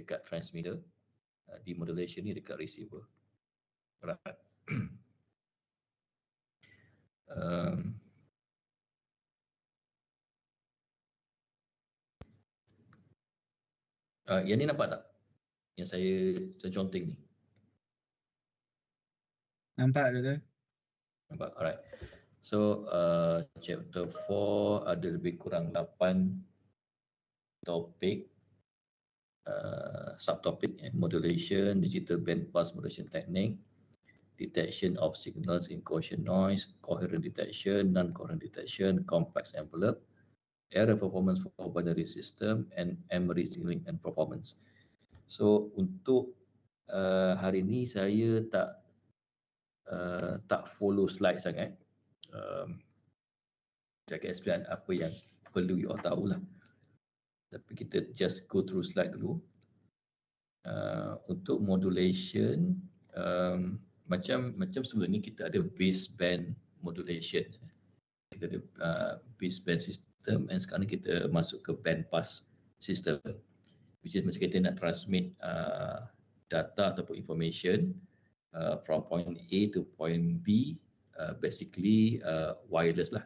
dekat transmitter, demodulation ni dekat receiver. Alright. Yang ni nampak tak? Yang saya conteng ni. Nampak Doktor? Nampak. Alright. So chapter 4 ada lebih kurang 8 topik, subtopik, modulation, digital bandpass modulation technique, detection of signals in Gaussian noise, coherent detection, non-coherent detection, complex envelope, error performance for binary system, and memory signaling and performance. So untuk hari ni saya tak follow slide sangat. Saya akan explain apa yang perlu you all tahulah. Tapi kita just go through slide dulu. Untuk modulation, macam sebelum ni kita ada baseband modulation. Kita ada baseband system, and sekarang kita masuk ke bandpass system, which is macam kita nak transmit data ataupun information from point A to point B, basically wireless lah.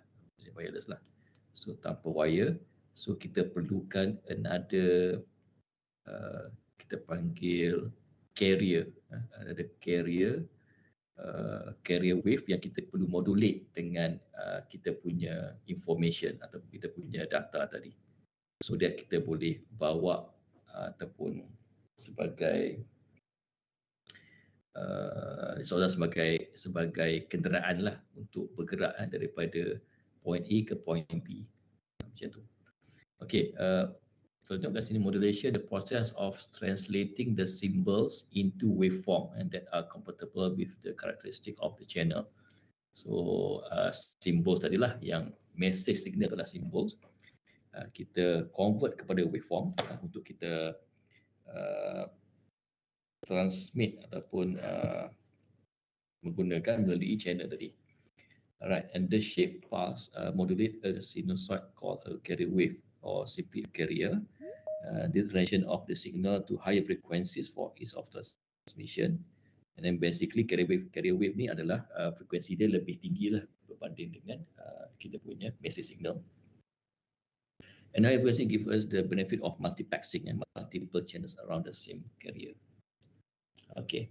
So tanpa wire, so kita perlukan another kita panggil carrier, ada carrier wave yang kita perlu modulate dengan kita punya information ataupun kita punya data tadi, so that kita boleh bawa ataupun sebagai sebagai kenderaan lah untuk bergerak daripada point A ke point B, macam tu. Okay, so tengok kat sini, modulation, the process of translating the symbols into waveform and that are compatible with the characteristic of the channel. So symbols tadilah, yang message signal adalah symbols, kita convert kepada waveform untuk kita transmit ataupun menggunakan melalui channel tadi. Alright, and the shape pass modulate a sinusoid called a carrier wave, or simply a carrier. The translation of the signal to higher frequencies for ease of transmission. And then basically carrier wave ni adalah frekuensi dia lebih tinggi lah berbanding dengan kita punya message signal. And higher frequency give us the benefit of multiplexing and multiple channels around the same carrier. Okay.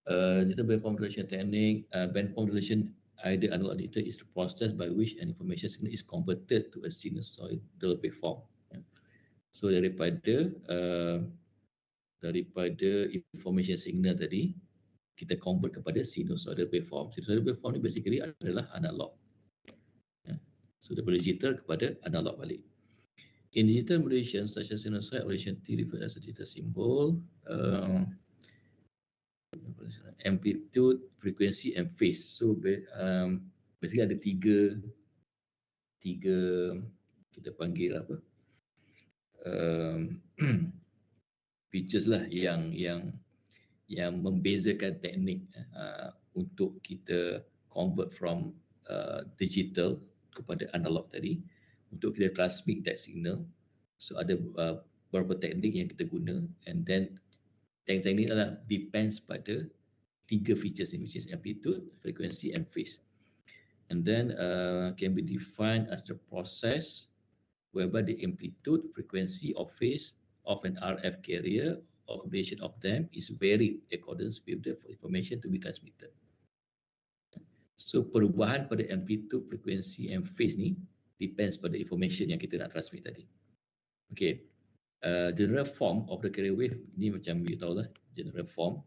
Digital bandpass modulation technique. Bandpass modulation, either analog or digital, is the process by which an information signal is converted to a sinusoidal waveform. So daripada information signal tadi, kita convert kepada sinusoidal waveform. Sinusoidal waveform ni basically adalah analog. So daripada digital kepada analog balik. In digital modulation, such as sinusoid modulation T referred as a digital symbol, amplitude, frequency and phase. So basically ada tiga kita panggil apa, features lah yang membezakan teknik untuk kita convert from digital kepada analog tadi, untuk kita transmit that signal. So ada beberapa teknik yang kita guna, and then teknik ni adalah depends pada tiga features ni, which is amplitude, frequency and phase. And then can be defined as the process whereby the amplitude, frequency or phase of an RF carrier or combination of them is varied according with the information to be transmitted. So perubahan pada amplitude, frequency and phase ni depends pada information yang kita nak transmit tadi. Okay, general form of the carrier wave ni macam you tahu lah, general form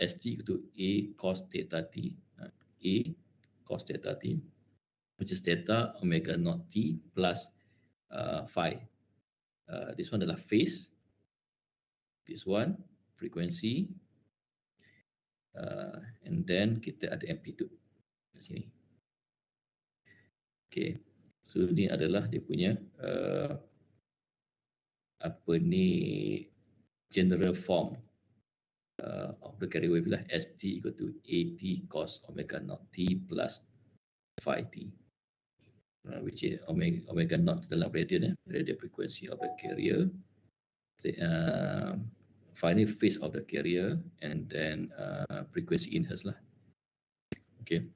ST itu A cos theta T, A cos theta T, which is theta omega naught T plus phi. This one adalah phase, this one frequency, and then kita ada amplitude di sini. Okay, so ni adalah dia punya general form of the carrier wave lah, ST equal to AT cos omega naught T plus phi T, which is omega naught dalam radian frequency of the carrier, final phase of the carrier, and then frequency in hertz lah. Okay.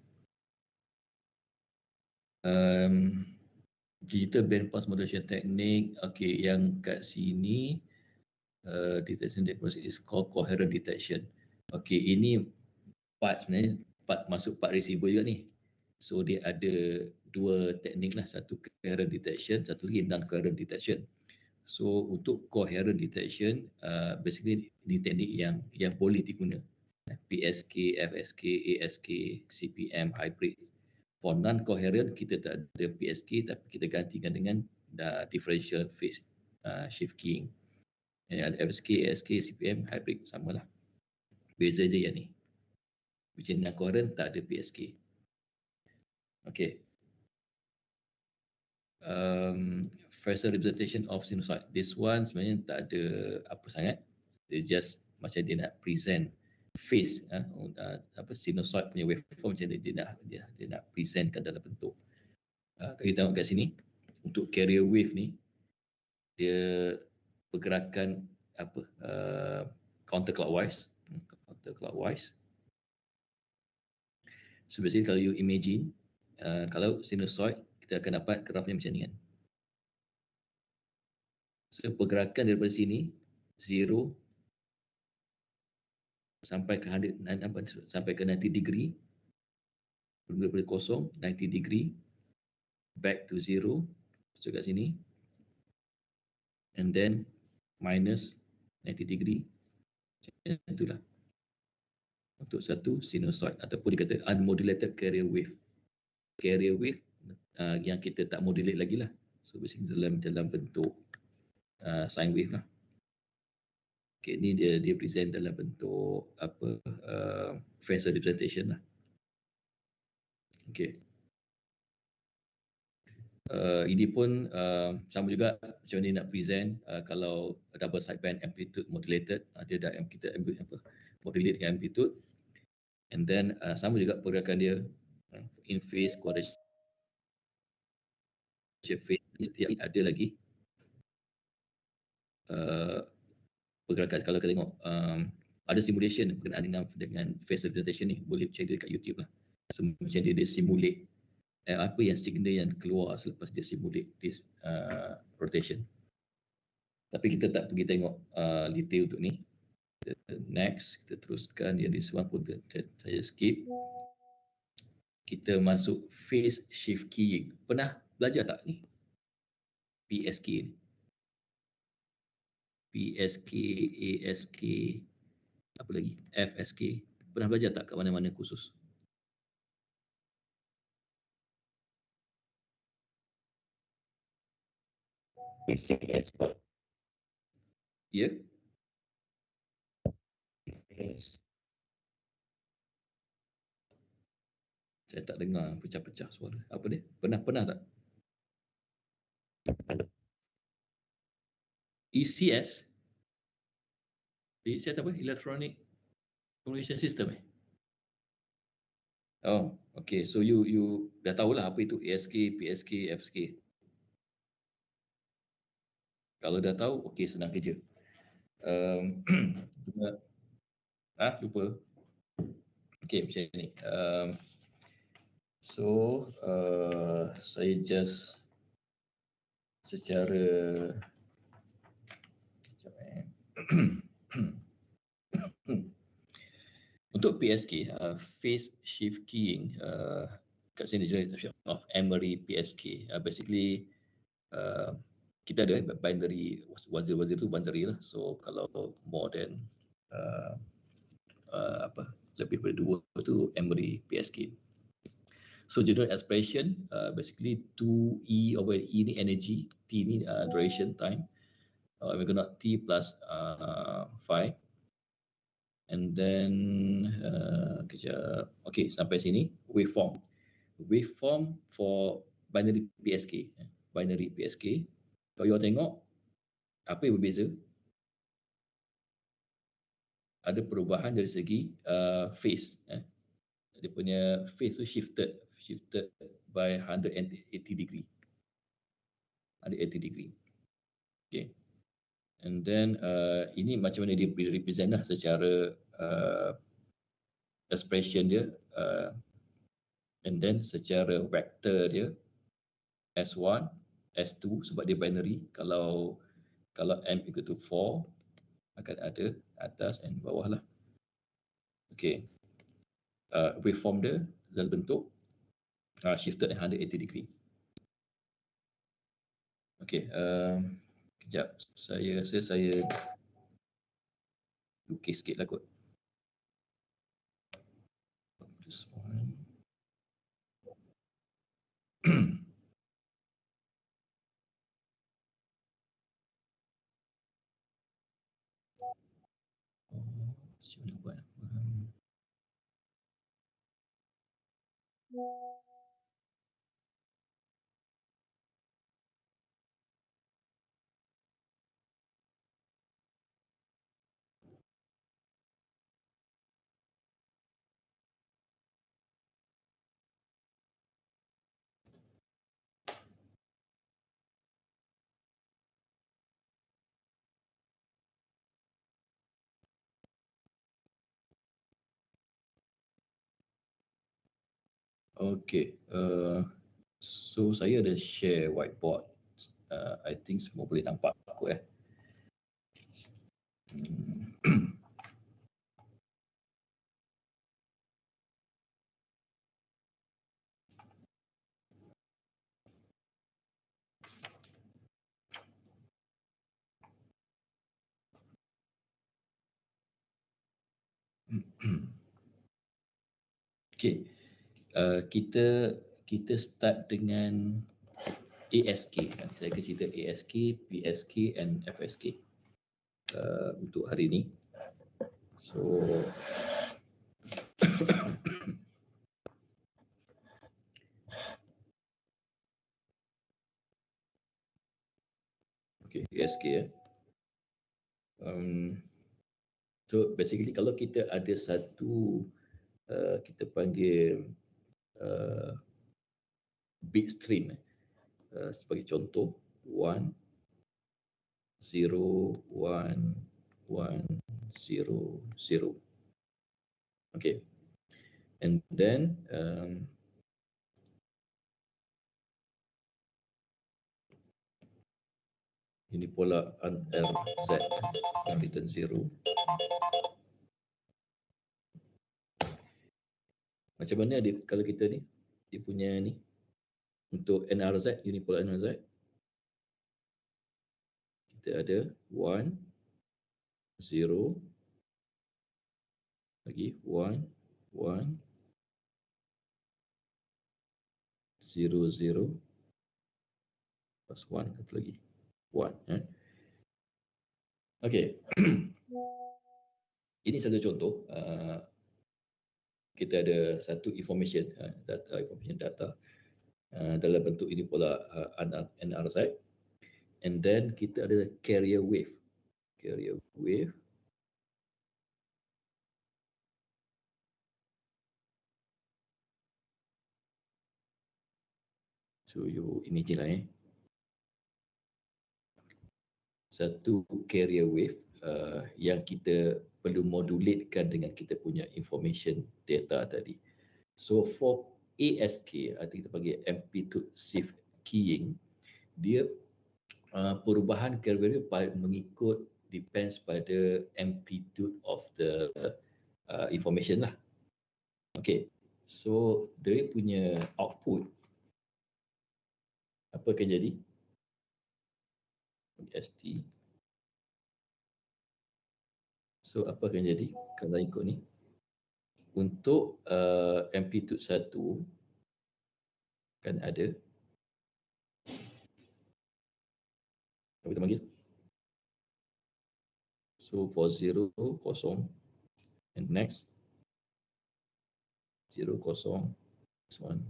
Digital bandpass modulation technique. Okay, yang kat sini detection diagnosis is called coherent detection. Okay, ini part sebenarnya masuk part receiver juga ni. So dia ada dua teknik lah, satu coherent detection, satu lagi non-coherent detection. So untuk coherent detection, basically ini teknik yang boleh diguna. PSK, FSK, ASK, CPM, hybrid. For non-coherent kita tak ada PSK, tapi kita gantikan dengan differential phase shift keying. Ada FSK, ASK, CPM, hybrid, samalah. Beza je yang ni. Which is non-coherent, tak ada PSK. Okay. Phasor representation of sinusoid. This one sebenarnya tak ada apa sangat. Dia just macam dia nak present phase sinusoid punya waveform, macam dia nak presentkan dalam bentuk. Kalau kita tengok kat sini, untuk carrier wave ni dia pergerakan counterclockwise. So basically kalau you imagine kalau sinusoid, kita akan dapat grafnya macam ni kan. So pergerakan daripada sini 0 sampai ke 100, sampai ke 90 degree, daripada kosong 90 degree back to 0, so kat sini, and then minus 90 degree. Itulah untuk satu sinusoid ataupun dikata unmodulated carrier wave. Carrier wave yang kita tak modulate lagi lah. So basically dalam bentuk sine wave lah. Okay, ni dia present dalam bentuk phasor representation lah. Okay. Ini pun sama juga macam ni nak present kalau double sideband amplitude modulated, dia dah kita modulate dengan amplitude, and then sama juga pergerakan dia in phase, quadrature phase. Setiap ada lagi pergerakan. Kalau kita tengok ada simulation berkenaan dengan phase representation ni, boleh cari dekat YouTube lah. So, macam dia simulate apa yang signal yang keluar selepas dia simulate this rotation. Tapi kita tak pergi tengok detail untuk ni. Next, kita teruskan. Yang this one pun saya skip. Kita masuk phase shift keying. Pernah belajar tak ni? PSK ni. PSK, ASK, apa lagi? FSK. Pernah belajar tak kat mana-mana khusus? PCS. Ya? Yes. Saya tak dengar, pecah-pecah suara. Apa dia? Pernah tak? ECS? ECS apa? Electronic Communication System Oh, okay. So you dah tahulah apa itu ASK, PSK, FSK. Kalau dah tahu, okay, senang kerja. Lupa. Okay, macam ni. Saya just secara untuk PSK, phase shift keying, kat sini definition of Emery PSK. Basically, kita ada binary 1010 tu binary lah. So kalau more than lebih daripada 2 tu Emery PSK. So general expression basically 2E over E ni energy, T ni duration time, omega naught T plus phi. And then okay, sampai sini waveform. Waveform for binary PSK. Binary PSK. Kalau you tengok apa yang berbeza? Ada perubahan dari segi phase. Dia punya phase tu shifted by 180 degree. Ada 80 degree. Okay. And then ini macam mana dia represent lah secara expression dia, and then secara vector dia S1, S2 sebab dia binary. Kalau M equal to 4 akan ada atas dan bawah lah. Okay, waveform dia dalam bentuk shifted 180 degree. Okay, kejap, saya rasa saya lukis sikit lah kot. This one. Macam mana buat? Okay, so saya ada share whiteboard. I think semua boleh nampak aku . Okay, kita start dengan ASK. Saya akan cerita ASK, PSK and FSK untuk hari ini. So okay, ASK ya. So basically kalau kita ada satu kita panggil bit stream sebagai contoh 1 0 1 1 0 0. Okay, and then ini pola RZ yang return 0. Macam mana dia kalau kita ni dia punya ni untuk NRZ, unipolar NRZ, kita ada 1 0 lagi 1 1 0 0 plus 1 satu lagi 1 . Okey. Ini satu contoh. Kita ada satu information data dalam bentuk unipolar NRZ, and then kita ada carrier wave. So you imagine lah satu carrier wave yang kita perlu modulatekan dengan kita punya information data tadi. So for ASK, arti kita panggil amplitude shift keying, dia perubahan carrier wave mengikut depends pada amplitude of the information lah. Okay, so dia punya output apa akan jadi? ST. So apa akan jadi kalau ikut ni? Untuk amplitude 1 kan ada apa kita panggil? So for 0 kosong, and next 0 kosong, this one.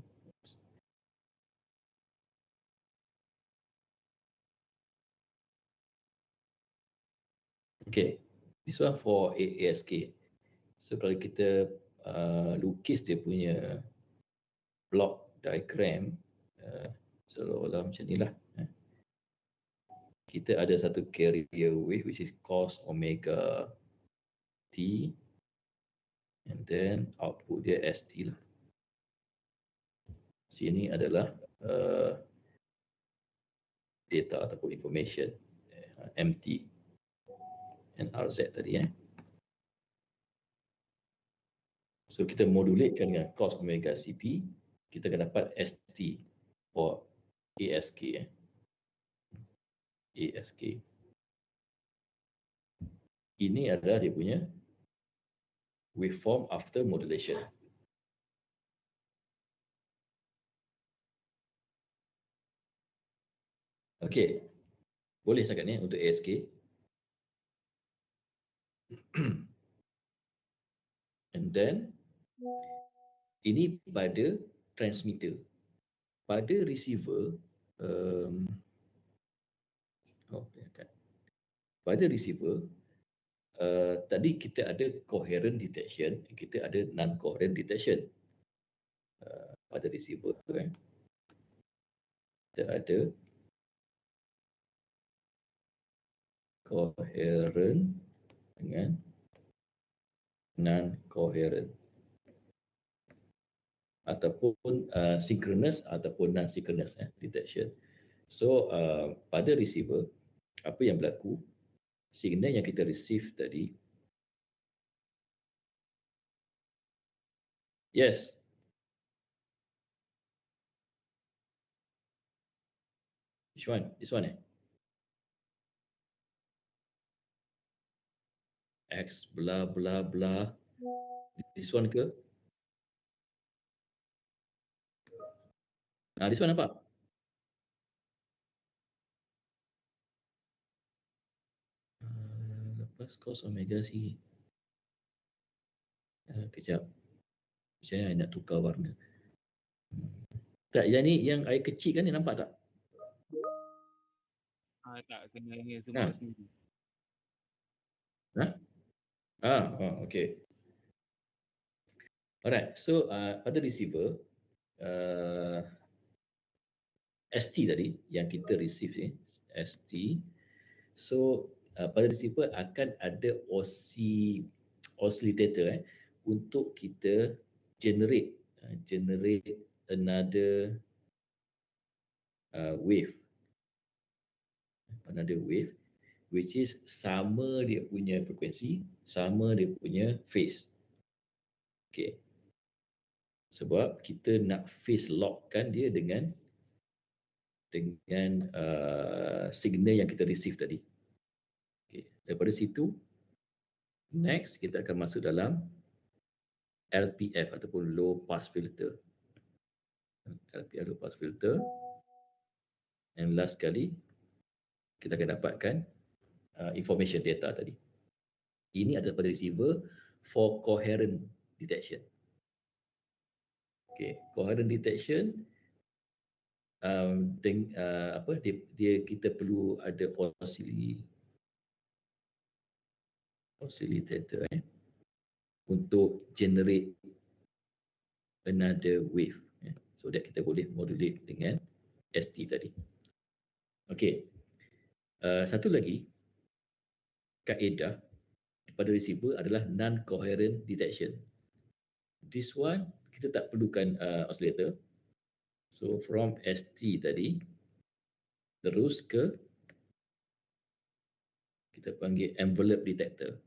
Okay, this one for ASK. So kalau kita lukis dia punya block diagram, seolah-olah macam ni lah. kita ada satu carrier wave which is cos omega t, and then output dia st lah. Sini adalah data ataupun information mt and rz tadi So kita modulatekan dengan cos omega ct, kita akan dapat st or ask ask. Ini adalah dia punya waveform after modulation. Okey. Boleh sangat ni untuk ASK. And then ini pada transmitter. Pada receiver pada receiver tadi kita ada coherent detection, kita ada non-coherent detection. Pada receiver kita ada coherent dengan non-coherent ataupun synchronous ataupun non-synchronous detection. So pada receiver apa yang berlaku, signal yang kita receive tadi, yes, which one? This one X blah blah blah. This one ke? This one nampak? Lepas cos omega c. Kejap. Saya nak tukar warna. Tak, yang ni yang air kecil kan ni nampak tak? Tak, kena zoom out sendiri. Okay. Alright, so pada receiver ST tadi yang kita receive ST. So pada receiver akan ada oscillator untuk kita generate another wave. Another wave which is sama dia punya frekuensi, sama dia punya phase. Okay. Sebab kita nak phase lockkan dia dengan signal yang kita receive tadi. Okay. Daripada situ, next kita akan masuk dalam LPF ataupun low pass filter. LPF low pass filter. And last kali, kita akan dapatkan information data tadi. Ini adalah pada receiver for coherent detection. Okay, coherent detection kita perlu ada oscillator untuk generate another wave so that kita boleh modulate dengan ST tadi. Okey. Satu lagi kaedah pada receiver adalah non-coherent detection. This one kita tak perlukan oscillator. So from ST tadi terus ke kita panggil envelope detector.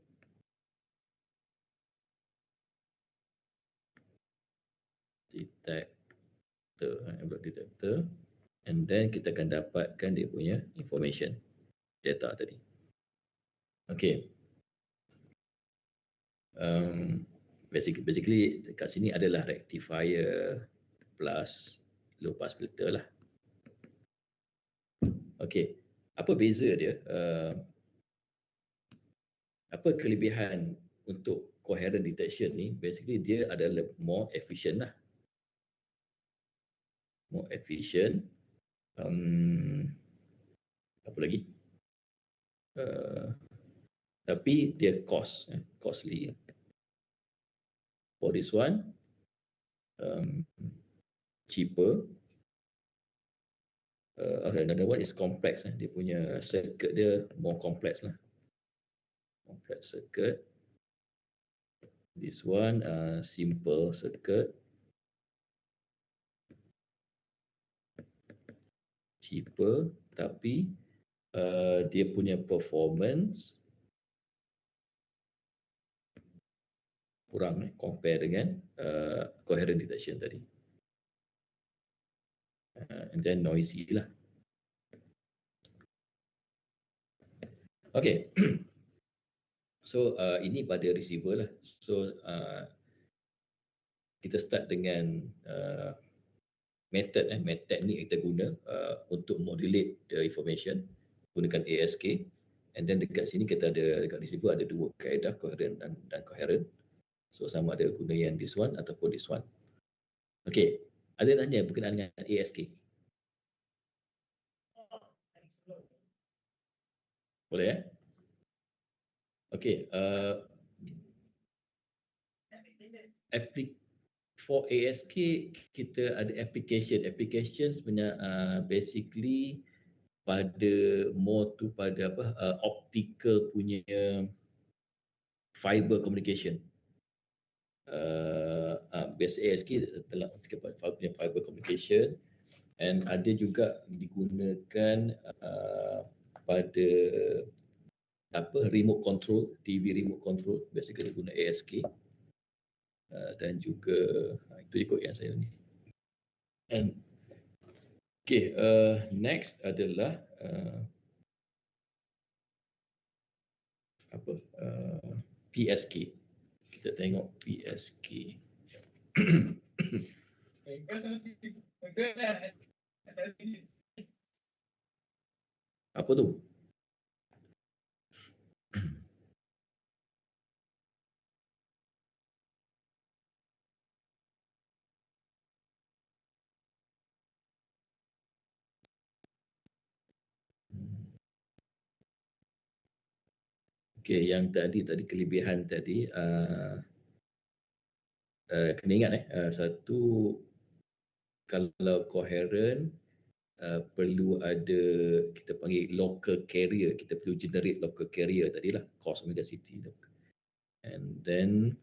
Envelope detector, and then kita akan dapatkan dia punya information data tadi. Okay. Basically dekat sini adalah rectifier plus low pass filter lah. Okay. Apa beza dia? Apa kelebihan untuk coherent detection ni? Basically dia adalah more efficient lah. More efficient. Apa lagi? Tapi dia costly. For this one, cheaper, Okay, another one is complex. Dia punya circuit dia more complex lah. Complex circuit. This one simple circuit. Cheaper, tapi dia punya performance kurang compare dengan coherent detection tadi. And then noisy lah. Okay. So ini pada receiver lah. So kita start dengan method teknik kita guna untuk modulate the information gunakan ASK. And then dekat sini kita ada, dekat receiver ada dua kaedah, coherent dan coherent. So sama ada guna yang this one ataupun this one. Okay, ada tanya berkenaan dengan ASK? Boleh ya? Okay, for ASK kita ada application sebenarnya basically pada more tu pada optical punya fiber communication. Biasa ASK dalam optical punya fiber communication, and ada juga digunakan pada remote control, TV remote control, biasa kita guna ASK. Dan juga itu ikut yang saya ni. And okay, next adalah PSK. Kita tengok PSK. Apa tu? Okay, yang tadi kelebihan tadi kena ingat satu, kalau coherent perlu ada kita panggil local carrier, kita perlu generate local carrier tadilah, cos omega ct tu. And then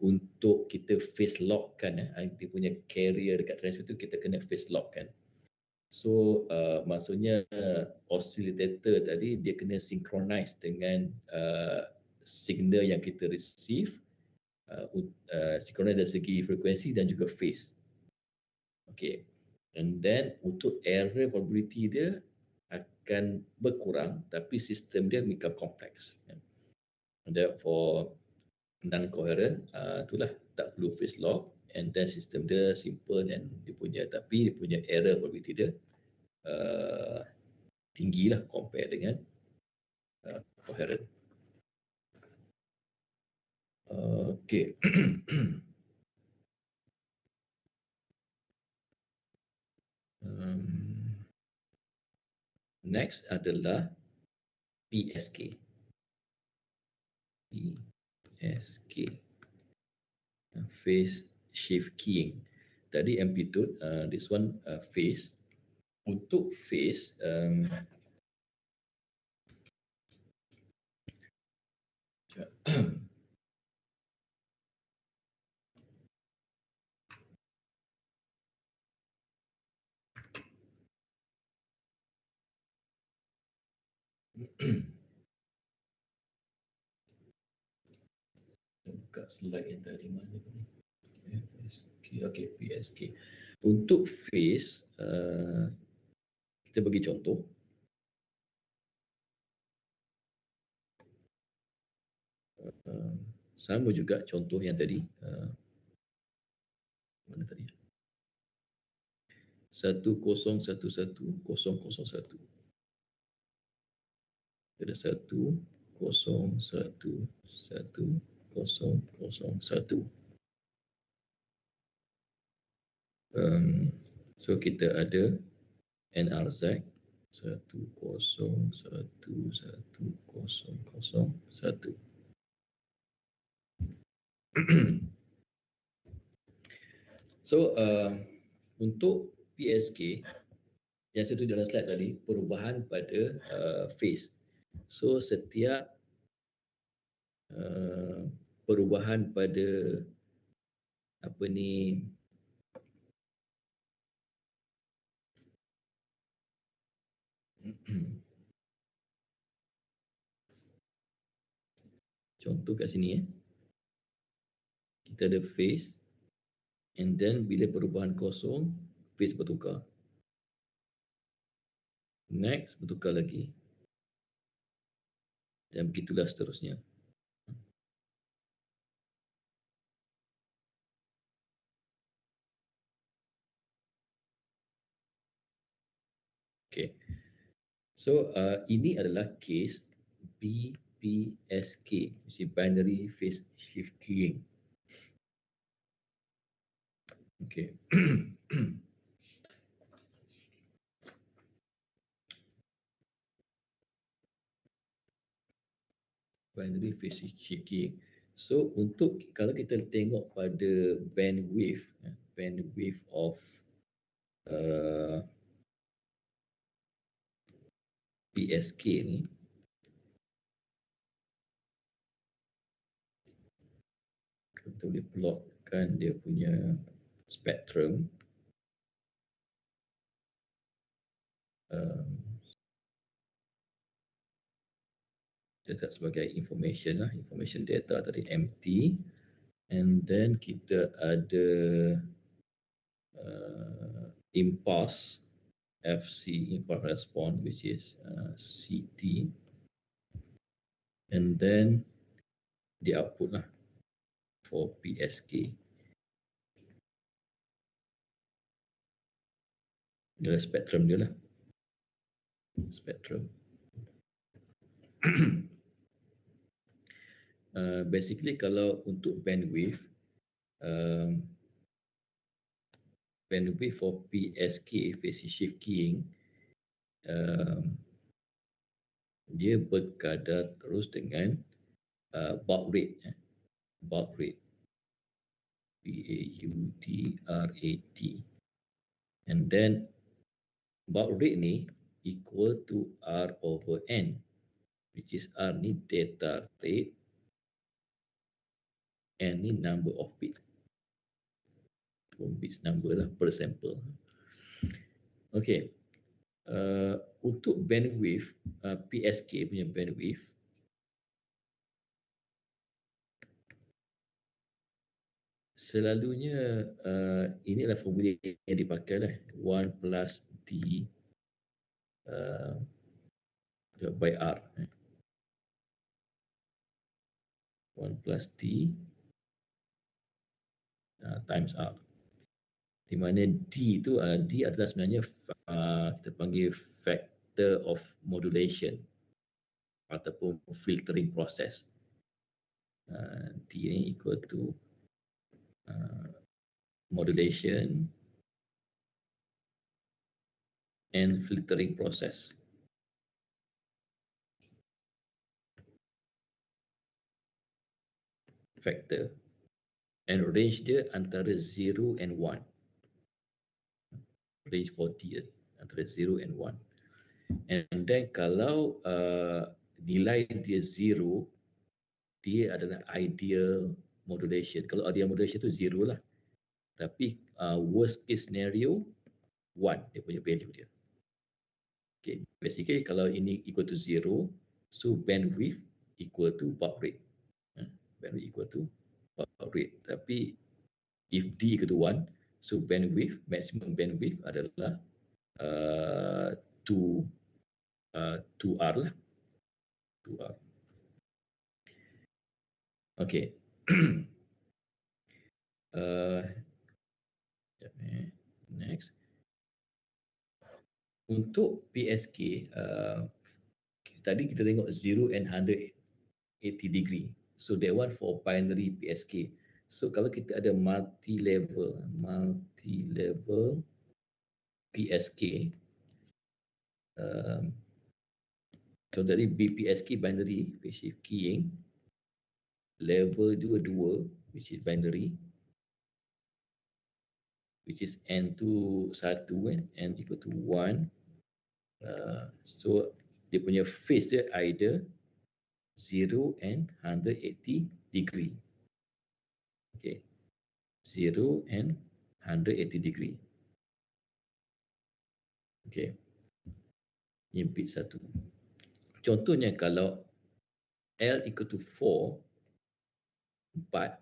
untuk kita phase lock kan, dia punya carrier dekat transmitter tu kita kena phase lock kan. So maksudnya oscillator tadi dia kena synchronize dengan signal yang kita receive, synchronize dari segi frekuensi dan juga phase. Okay, and then untuk error probability dia akan berkurang, tapi sistem dia become complex. And therefore non-coherent itulah tak perlu phase lock, and then sistem dia simple dan dia punya error probability dia tinggi lah compare dengan coherent. Okay. Next adalah PSK. PSK, phase shift keying. Tadi amplitude, this one phase. Untuk phase buka slide yang tadi mana ni? PSK. Okay, PSK. Untuk phase kita bagi contoh. Sama juga contoh yang tadi. Mana tadi? 1011 001. Ada 1011 001. So kita ada NRZ 1011 001. So untuk PSK yang saya tunjuk dalam slide tadi, perubahan pada phase. So setiap perubahan pada apa ni contoh kat sini kita ada phase, and then bila perubahan kosong, phase bertukar, next bertukar lagi, dan begitulah seterusnya. Okay, so ini adalah case BPSK, which is binary phase shift keying. Okay. Binary phase shift keying. So untuk kalau kita tengok pada bandwidth of PSK ni, kita boleh plotkan dia punya spektrum. Kita sebagai information lah, information data tadi empty, and then kita ada impulse FC, impulse response, which is CT, and then the output lah for PSK. Dia spektrum dia lah, spektrum. Basically kalau untuk bandwidth, bandwidth for PSK, phase shift keying, dia berkadar terus dengan baud rate, baud rate, BAUDRAT, and then baud rate ni equal to R over N, which is R ni data rate, N ni number of bits, bits number lah per sample. Okay, untuk bandwidth PSK punya bandwidth, selalunya ini adalah formula yang dipakai lah, 1 plus D by R, 1 plus D times R, di mana D itu D adalah sebenarnya kita panggil factor of modulation ataupun filtering process. D ni equal to modulation and filtering process. Factor, and range dia antara 0 and 1. Range for D antara 0 and 1. And then kalau nilai dia 0, dia adalah ideal modulation. Kalau ideal modulation itu 0 lah. Tapi worst case scenario 1 dia punya value dia. Okay, basically kalau ini equal to 0, so bandwidth equal to baud rate. Bandwidth equal to baud rate. Tapi if D equal to 1, so bandwidth, maximum bandwidth adalah 2R lah. 2R. Okay. Next. Untuk PSK, tadi kita tengok 0 and 180 degree. So that one for binary PSK. So kalau kita ada multi-level PSK, kalau dari BPSK binary phase shift keying, level 2, which is binary, which is N to 1 and N equal to 1, So dia punya phase dia either 0 and 180 degree. Okay, 0 and 180 degree. Okay, ini bit satu. Contohnya kalau L equal to 4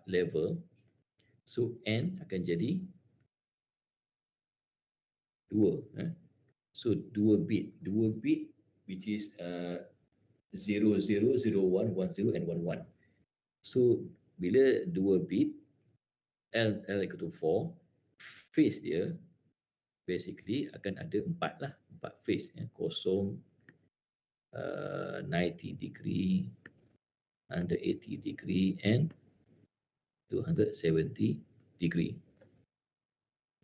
level, so N akan jadi 2. So 2 bit which is 0, 0, 0, 1, 1, 0 and 1, 1. So bila 2 bit L equal to 4, phase dia basically akan ada 4 lah, 4 phase, kosong, 90 degree, 180 degree and 270 degree.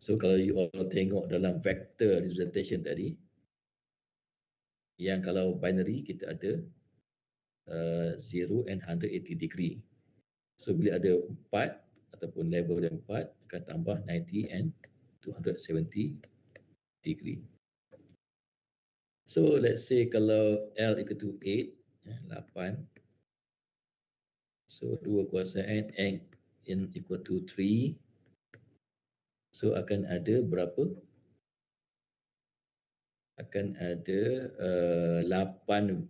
So kalau you all tengok dalam vector representation tadi, yang kalau binary kita ada 0 and 180 degree. So bila ada 4 ataupun level yang 4 akan tambah 90 and 270 degree. So let's say kalau L equal to 8, 8. So 2 kuasa N equal to 3. So akan ada berapa? Akan ada 8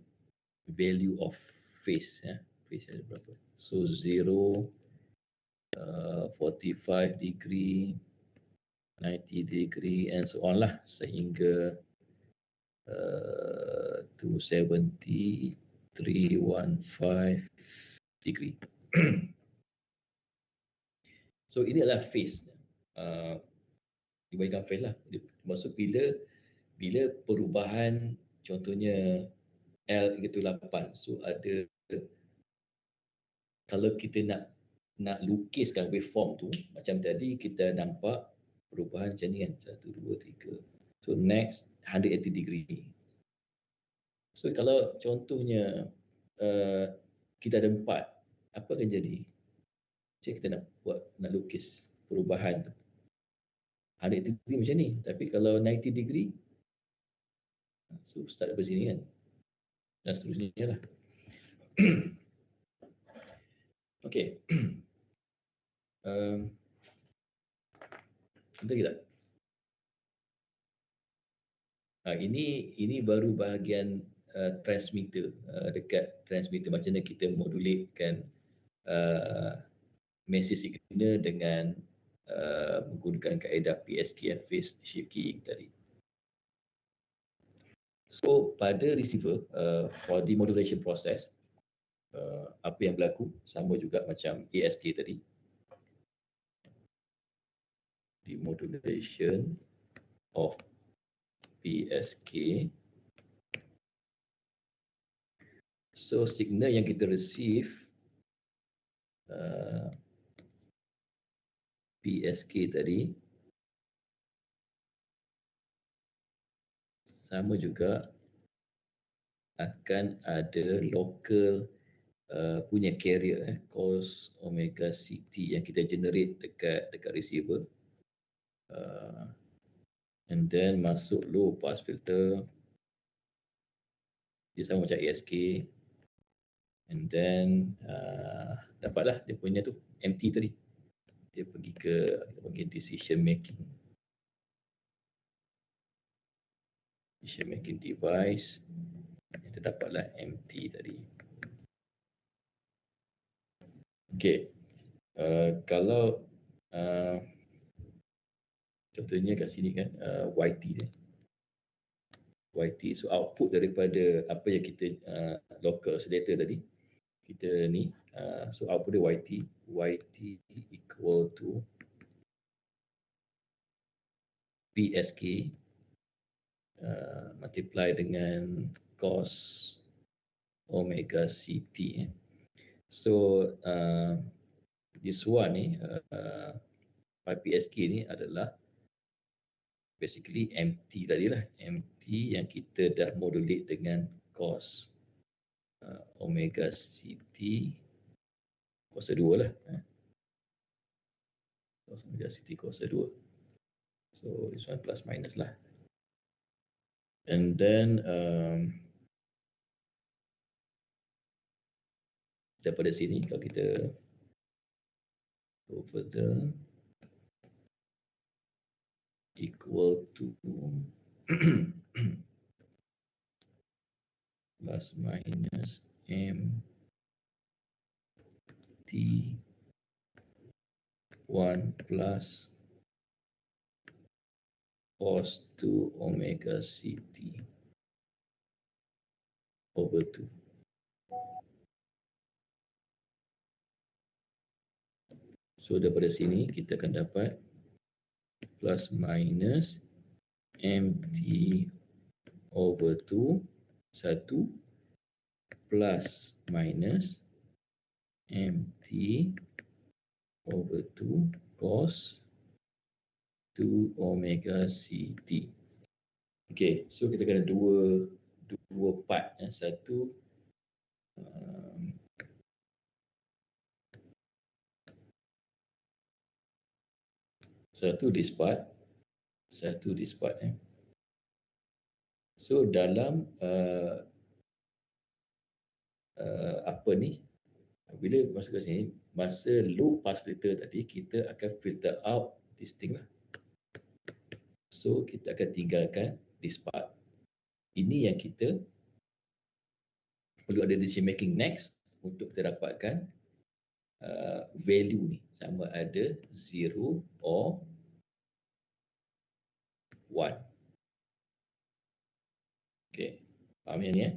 value of phase. Phase ada berapa? So 0, 45 degree, 90 degree and so on lah sehingga 270, 315 degree. So ini adalah phase. Diberikan phase lah. Maksud bila perubahan contohnya L itu 8. So ada, kalau kita nak lukiskan waveform tu macam tadi kita nampak perubahan macam ni kan, 1, 2, 3. So next 180 degree. So kalau contohnya kita ada 4, apa akan jadi? Macam kita nak lukis perubahan tu. 180 degree macam ni. Tapi kalau 90 degree, so start dari sini kan. Dan seterusnya lah. Okay. Betul tak? Ini baru bahagian transmitter. Dekat transmitter macam mana kita modulatekan message signal dengan menggunakan kaedah PSK phase shift keying tadi. So pada receiver for demodulation process, apa yang berlaku sama juga macam ASK tadi. Demodulation of PSK. So signal yang kita receive PSK tadi sama juga akan ada local punya carrier cos omega CT yang kita generate dekat receiver, and then masuk low pass filter, dia sama macam ASK, and then dapatlah dia punya tu MT tadi, dia pergi ke decision making device, kita dapatlah MT tadi. Okay, kalau contohnya kat sini kan YT dia. YT, so output daripada apa yang kita local selector tadi, kita ni, so output dia YT equal to PSK multiply dengan cos omega CT. So this one ni PSK ni adalah basically MT tadi lah, MT yang kita dah modulate dengan cos omega CT kuasa 2 lah, cos omega CT kuasa 2. So this one plus minus lah. And then daripada sini kalau kita go further, equal to plus minus m t 1 plus cos 2 omega ct over 2. So daripada sini kita akan dapat plus minus mt over 2 1 plus minus mt over 2 cos 2 omega ct. Okay, so kita kena dua part. Satu this part, satu this part. So dalam apa ni, bila masuk ke sini, masa low pass filter tadi, kita akan filter out this thing lah. So kita akan tinggalkan this part. Ini yang kita perlu ada decision making next untuk kita dapatkan value ni sama ada 0 or 1. Okay, faham yang ni?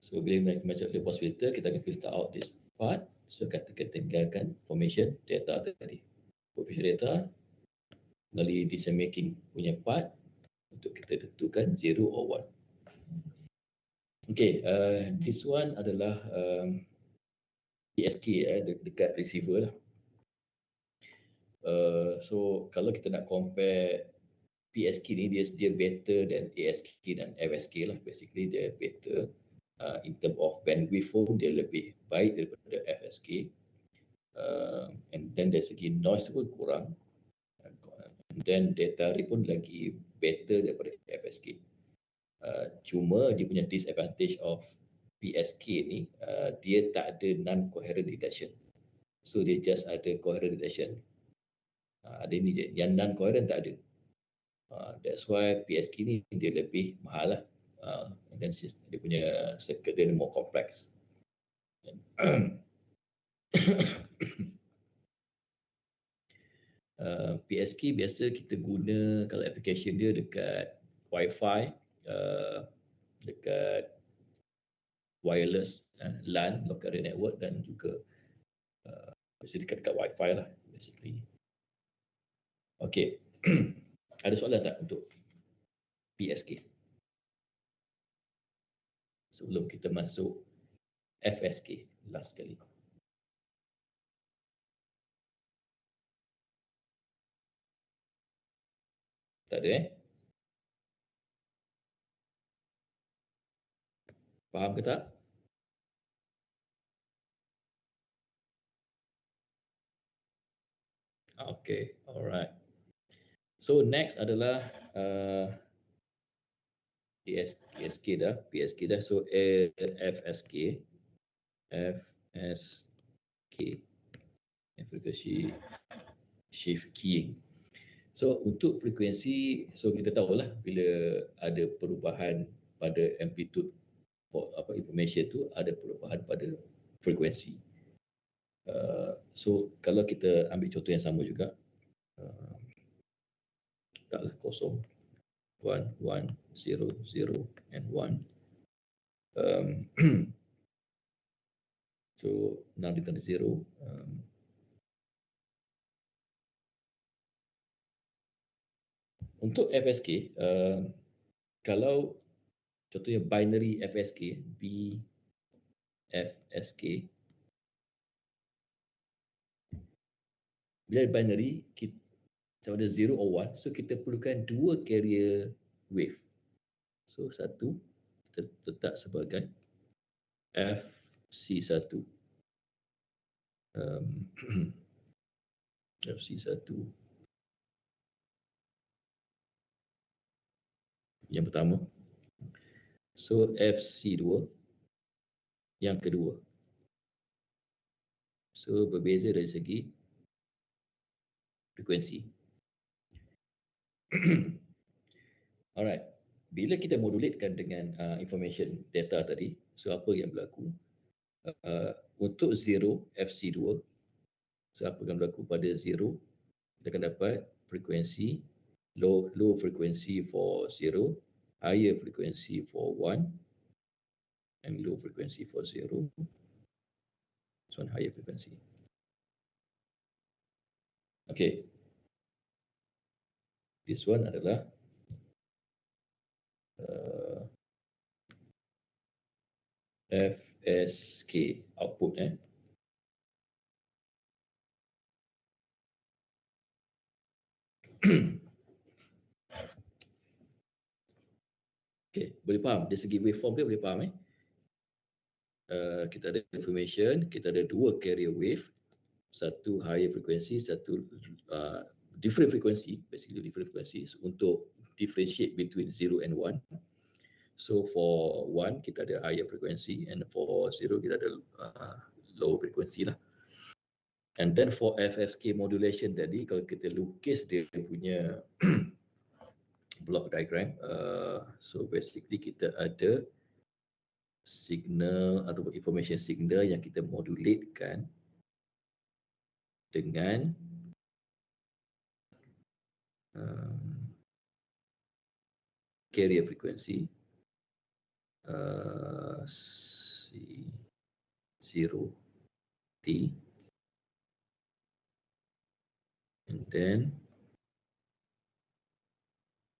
So bila kita masuk low pass filter, kita akan filter out this part. So kita tinggalkan formation data tadi. Formation data melalui decision making punya part untuk kita tentukan 0 or 1. Okay, this one adalah PSK dekat receiver lah. So kalau kita nak compare PSK ni, dia better than ASK dan FSK lah. Basically dia better in term of bandwidth pun dia lebih baik daripada FSK. And then dari segi noise pun kurang. And then data rate pun lagi better daripada FSK. Cuma dia punya disadvantage of PSK ni, dia tak ada non-coherent detection. So dia just ada coherent detection. Ada ni je, yang non-coherent tak ada. That's why PSK ni dia lebih mahal lah. And then dia punya circuit dia more complex. PSK biasa kita guna kalau application dia dekat Wi-Fi, dekat wireless, LAN, local area network, dan juga biasa dekat Wi-Fi lah basically. Okay, ada soalan tak untuk PSK sebelum kita masuk FSK last kali? Tak ada Faham ke tak? Okay, alright. So next adalah PSK dah. So FSK, frekuensi shift keying. So untuk frekuensi, so kita tahulah bila ada perubahan pada amplitude information tu, ada perubahan pada frekuensi. So kalau kita ambil contoh yang sama juga, taklah 0, 1, 1, 0, 0 and 1. So 6 ditanda 0. Untuk FSK, kalau contohnya binary FSK, BFSK, bila binary sama ada 0 or 1, so kita perlukan dua carrier wave. So satu kita letak sebagai FC1. FC1 yang pertama. So FC2 yang kedua. So berbeza dari segi frekuensi. Alright. Bila kita modulitkan dengan information data tadi, so apa yang berlaku? Untuk 0 FC2, so apa yang berlaku pada 0, kita akan dapat frekuensi low frequency for 0, higher frequency for 1, and low frequency for 0. This one higher frequency. Okay. This one adalah FSK output. Okay, boleh faham? Dari segi waveform dia boleh faham. Kita ada information, kita ada dua carrier wave, satu higher frequency, satu different frequency, basically different frequencies untuk differentiate between 0 and 1. So for 1 kita ada higher frequency and for 0 kita ada low frequency lah. And then for FSK modulation tadi, kalau kita lukis dia punya block diagram, so basically kita ada signal atau information signal yang kita modulatekan dengan carrier frequency 0T, and then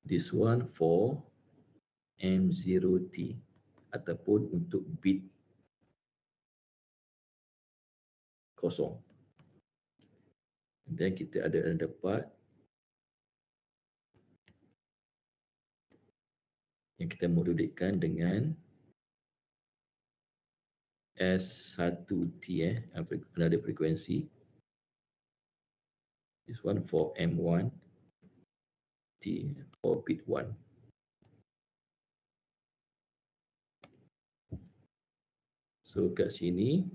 this one for M0T ataupun untuk bit kosong. Dan kita ada dapat yang kita modulatekan dengan S1T, another frequency. This one for M1T for bit 1. So kat sini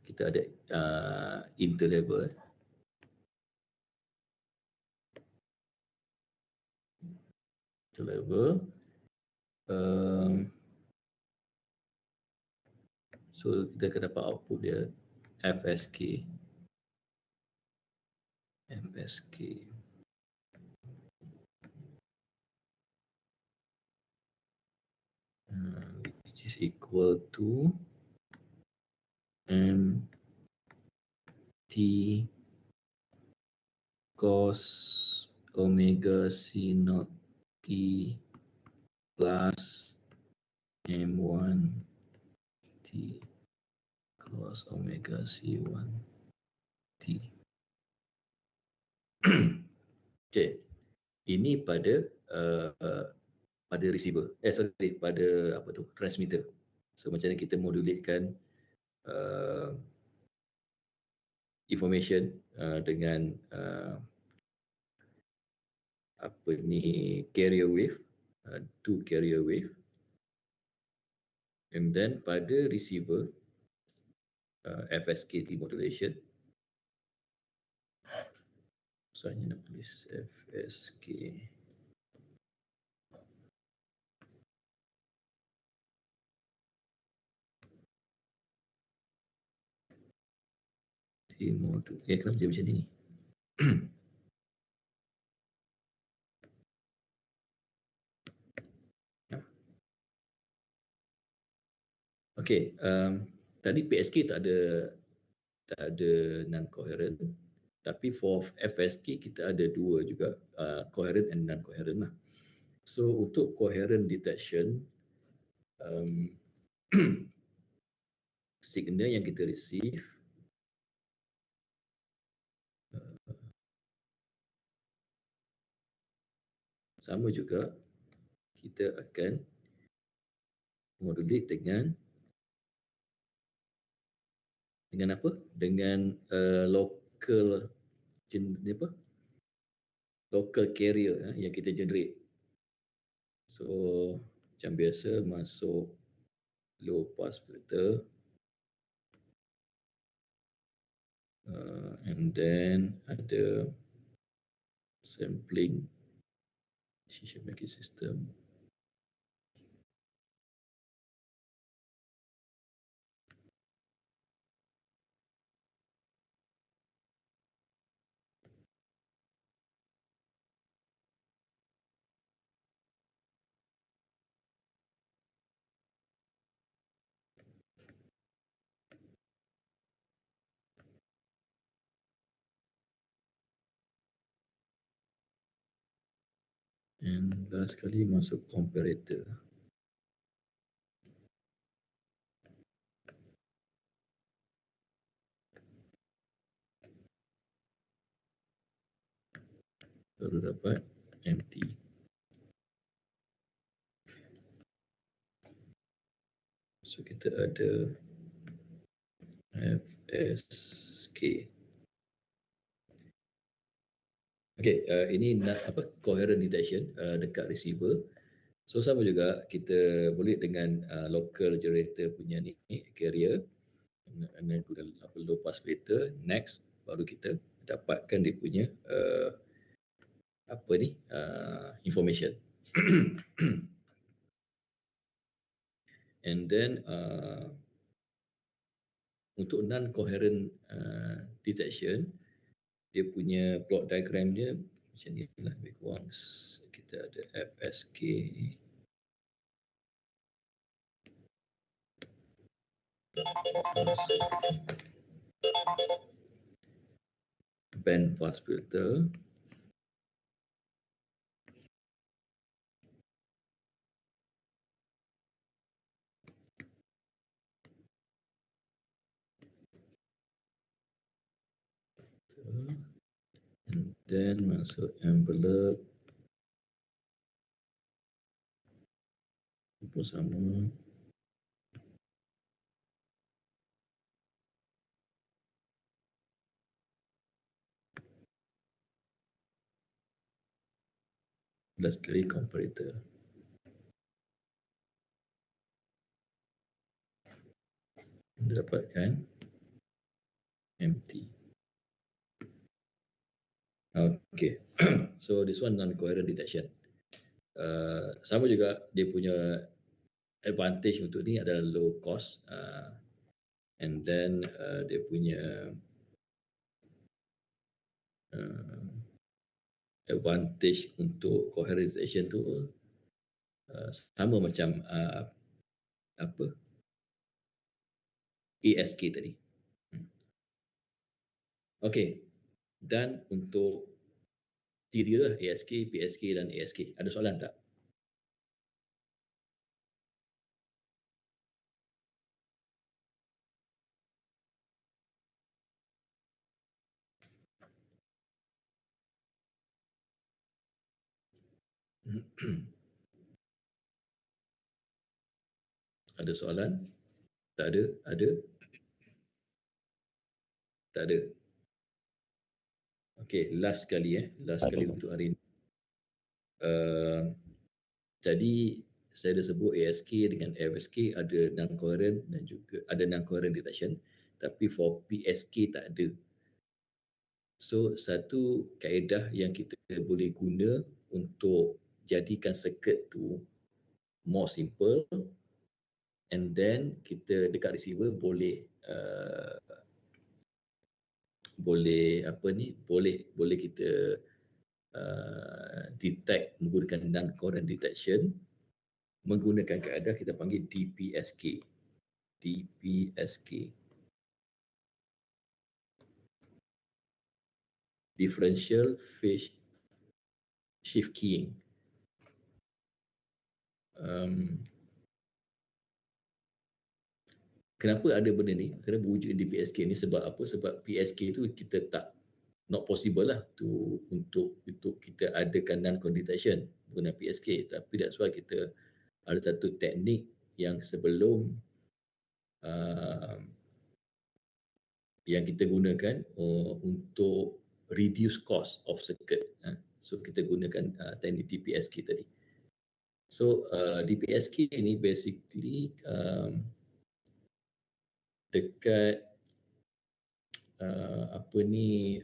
kita ada interlevel. Interlevel. So kita akan dapat output dia FSK. FSK. Which is equal to MT cos omega C naught T plus M1 T cos omega C1 T. Okay, ini pada receiver. Pada apa tu? Transmitter. So macam mana kita modulatekan information dengan apa ni, carrier wave, two carrier wave, and then pada receiver FSK demodulation. So hanya nak tulis FSK demodulation. Kenapa dia macam ni? Okay, tadi PSK tak ada non-coherent, tapi for FSK kita ada dua juga, coherent and non-coherent lah. So untuk coherent detection, signal yang kita receive sama juga, kita akan modulate dengan apa? Dengan local local carrier yang kita generate. So macam biasa masuk low pass filter, and then ada sampling decision making system. And last sekali masuk comparator. Baru dapat empty. So kita ada FSK. Okay, ini coherent detection dekat receiver. So sama juga kita boleh dengan local generator punya ni carrier, and guna low pass filter. Next baru kita dapatkan dia punya information. And then untuk non-coherent detection, dia punya plot diagram dia macam ni lah lebih kurang. Kita ada FSK, band pass filter, and then masuk envelope pun sama. Last kali comparator. Dapatkan empty. Okay. So this one non-coherent detection. Sama juga dia punya advantage untuk ni adalah low cost, and then dia punya advantage untuk coherent detection tu sama macam ASK tadi. Okay, dan untuk tiga lah, ASK, PSK dan ASK. Ada soalan tak? Ada soalan? Tak ada? Ada? Tak ada? Okay, last kali last kali untuk hari ini. Jadi saya dah sebut ASK dengan FSK ada non-coherent dan juga ada non-coherent detection, tapi for PSK tak ada. So satu kaedah yang kita boleh guna untuk jadikan circuit tu more simple, and then kita dekat receiver boleh boleh kita detect menggunakan non-coherent detection menggunakan kaedah kita panggil DPSK. Differential phase shift keying. Kenapa ada benda ni? Kerana berwujud DPSK ni sebab apa? Sebab PSK tu kita tak not possible lah untuk kita adakan non-coherent detection guna PSK, tapi that's why kita ada satu teknik yang sebelum yang kita gunakan untuk reduce cost of circuit. So kita gunakan teknik DPSK tadi. So DPSK ini basically dekat apa ni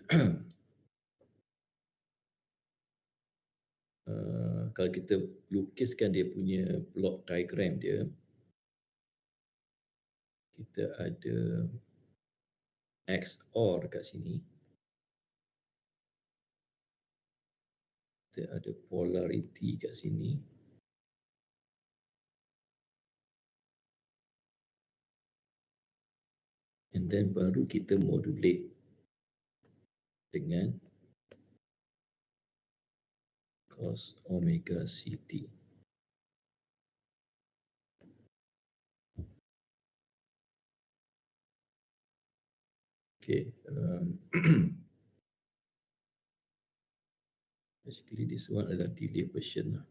kalau kita lukiskan dia punya block diagram dia, kita ada XOR dekat sini, kita ada polarity kat sini, and then baru kita modulate dengan cos omega CT. Okay, basically this one adalah delay version lah.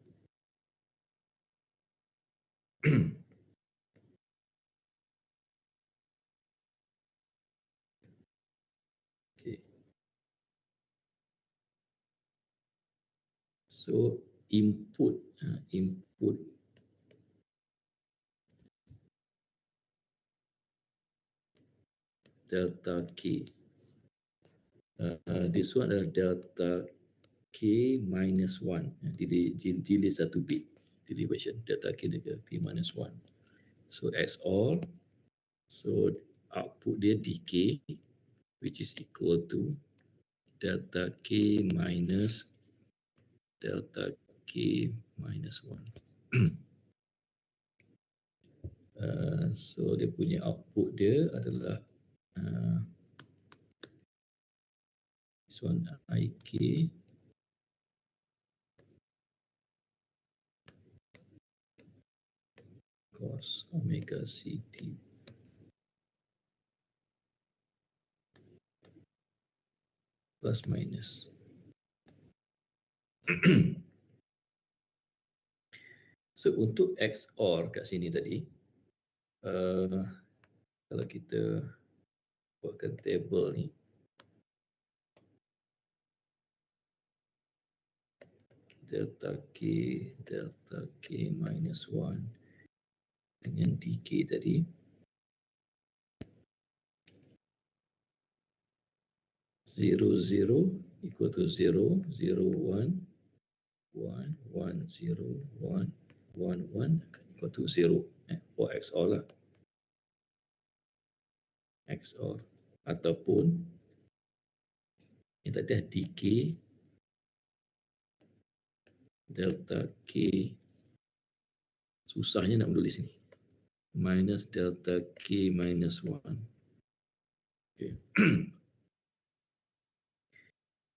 Okay, so input delta K. This one adalah delta K minus 1. Delay 1 bit. Delay version delta K dengan K minus 1. So XOR. So output dia DK, which is equal to delta K minus delta K minus 1. So dia punya output dia adalah this one IK cos omega CT plus minus. So untuk XOR kat sini tadi, kalau kita buatkan table ni, delta K minus 1 dengan DK tadi, zero zero equal to 0, 0 1 1 1 0 1 1 1 equal to 0 for XOR lah, XOR ataupun yang tadi DK delta K, susahnya nak menulis ni, minus delta K minus 1. Okay.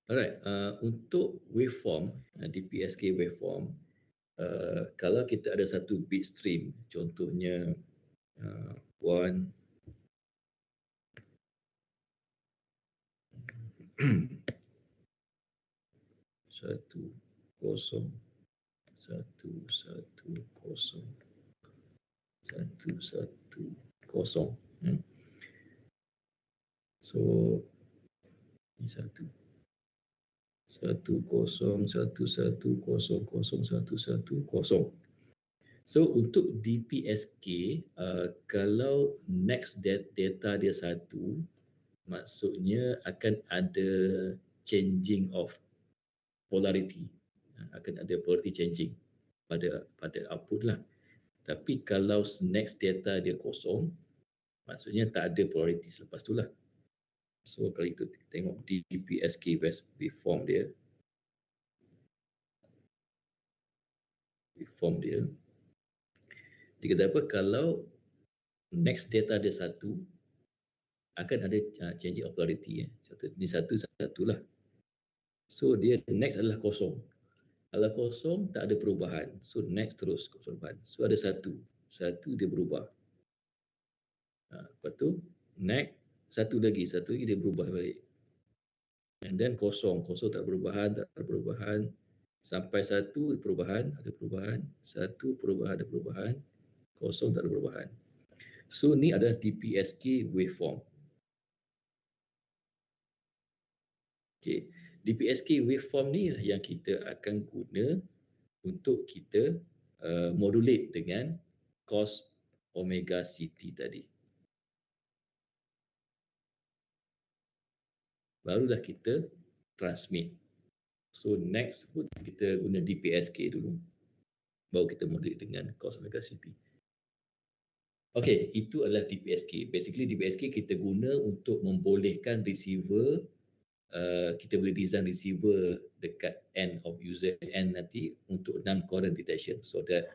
Alright, untuk waveform, DPSK waveform, kalau kita ada satu bit stream, contohnya 1 1 0 1 1 0 1 1 0. So ini 1 1 0 1 1 0 0 1 1 0. So untuk DPSK, kalau next data dia 1, maksudnya akan ada changing of polarity, akan ada polarity changing pada output lah. Tapi kalau next data dia kosong, maksudnya tak ada polarity selepas tu lah. So kalau kita tengok DPSK waveform dia, dia kata apa, kalau next data dia 1, akan ada changing of polarity. Ini 1 lah. So dia next adalah kosong. Kalau kosong tak ada perubahan. So next terus perubahan. So ada 1 dia berubah. Lepas tu next 1 lagi dia berubah balik. And then kosong tak ada perubahan. Sampai 1 perubahan, ada perubahan. 1 perubahan, ada perubahan. Kosong tak ada perubahan. So ni adalah DPSK waveform. Okay. DPSK waveform ni lah yang kita akan guna untuk kita modulate dengan cos omega CT tadi. Barulah kita transmit. So next pun kita guna DPSK dulu. Baru kita modulate dengan cos omega CT. Okey, itu adalah DPSK. Basically DPSK kita guna untuk membolehkan receiver, kita boleh design receiver dekat end of user end nanti untuk non-current detection, so that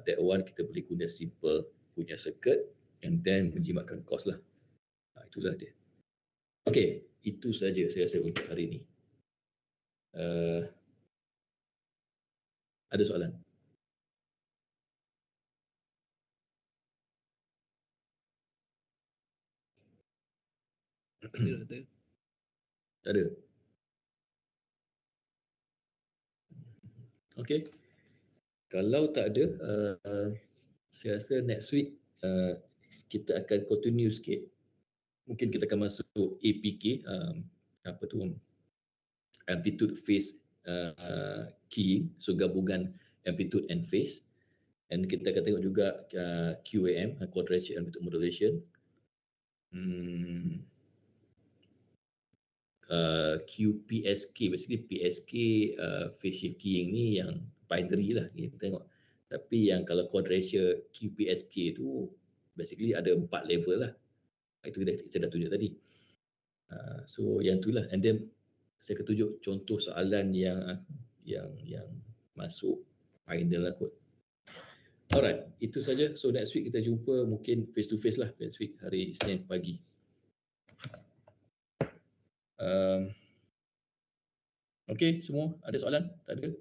that one kita boleh guna simple punya circuit and then menjimatkan cost lah. Itulah dia. Okey, itu saja saya rasa untuk hari ini. Ada soalan? Tak ada. Okey. Kalau tak ada, saya rasa next week kita akan continue sikit. Mungkin kita akan masuk APK, apa tu, amplitude phase keying, so gabungan amplitude and phase. And kita akan tengok juga QAM, quadrature amplitude modulation. QPSK, basically PSK phase shift keying ni yang binary lah kita tengok. Tapi yang kalau quadrature QPSK tu basically ada 4 level lah. Itu kita dah tunjuk tadi. So yang itulah, and then saya akan tunjuk contoh soalan yang masuk final lah kot. Alright, itu saja. So next week kita jumpa mungkin face to face lah, next week hari Isnin pagi. Okey, semua ada soalan? Tak ada?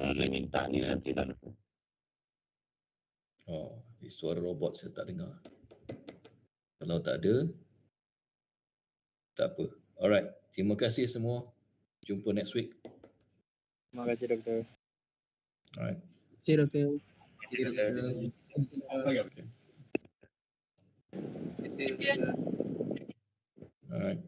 Boleh minta ni nanti tak lupa. Oh, suara robot saya tak dengar. Kalau tak ada, tak apa. Alright, terima kasih semua. Jumpa next week. Terima kasih doktor. Alright. See you, doktor. Okay. See you, doktor. Alright.